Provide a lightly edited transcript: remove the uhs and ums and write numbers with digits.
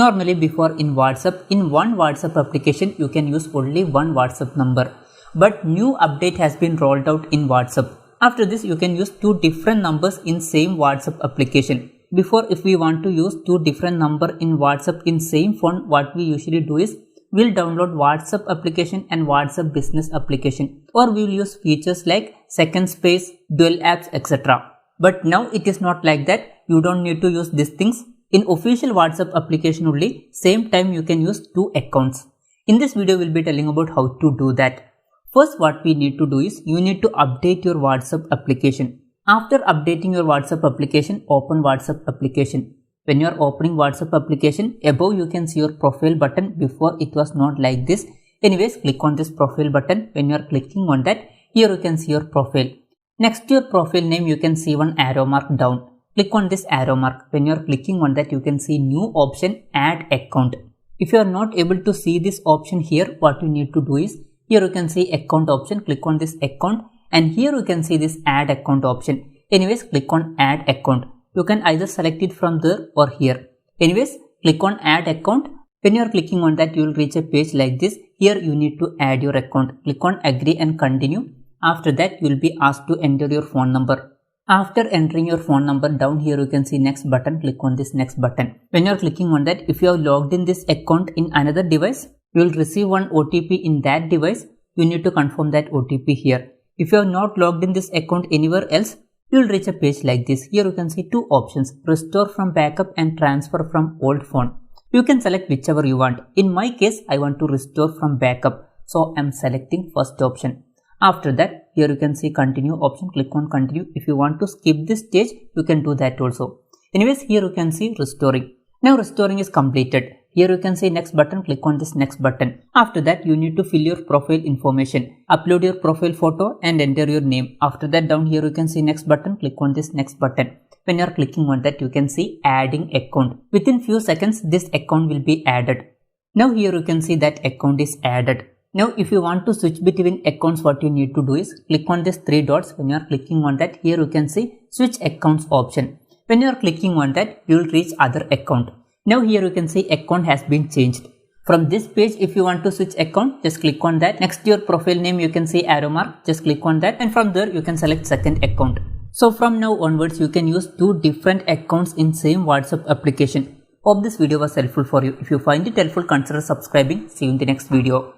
Normally before in WhatsApp, in one WhatsApp application you can use only one WhatsApp number. But new update has been rolled out in WhatsApp. After this you can use two different numbers in same WhatsApp application. Before, if we want to use two different number in WhatsApp in same phone, what we usually do is we'll download WhatsApp application and WhatsApp business application, or we will use features like second space, dual apps, etc. But now it is not like that. You don't need to use these things. In official WhatsApp application only, same time you can use two accounts. In this video we'll be telling about how to do that. First, what we need to do is you need to update your WhatsApp application. After updating your WhatsApp application, open WhatsApp application. When you are opening WhatsApp application, above you can see your profile button. Before it was not like this. Anyways, click on this profile button. When you are clicking on that, here you can see your profile. Next to your profile name, you can see one arrow mark down. Click on this arrow mark. When you are clicking on that, you can see new option, add account. If you are not able to see this option here, what you need to do is, here you can see account option. Click on this account, and here you can see this add account option. Anyways, click on add account. You can either select it from there or here. Anyways, click on add account. When you are clicking on that, you will reach a page like this. Here you need to add your account. Click on agree and continue. After that, you will be asked to enter your phone number. After entering your phone number, down here you can see next button. Click on this next button. When you are clicking on that, if you have logged in this account in another device, you will receive one OTP in that device. You need to confirm that OTP here. If you have not logged in this account anywhere else, you will reach a page like this. Here you can see two options, restore from backup and transfer from old phone. You can select whichever you want. In my case, I want to restore from backup. So I am selecting first option. After that, here you can see continue option. Click on continue. If you want to skip this stage, you can do that also. Anyways, here you can see restoring. Now restoring is completed. Here you can see next button. Click on this next button. After that, you need to fill your profile information. Upload your profile photo and enter your name. After that, down here you can see next button. Click on this next button. When you are clicking on that, you can see adding account. Within few seconds, this account will be added. Now here you can see that account is added. Now if you want to switch between accounts, what you need to do is click on this three dots. When you are clicking on that, here you can see switch accounts option. When you are clicking on that, you will reach other account. Now here you can see account has been changed. From this page, if you want to switch account, just click on that. Next to your profile name, you can see arrow mark. Just click on that, and from there you can select second account. So from now onwards, you can use two different accounts in same WhatsApp application. Hope this video was helpful for you. If you find it helpful, consider subscribing. See you in the next video.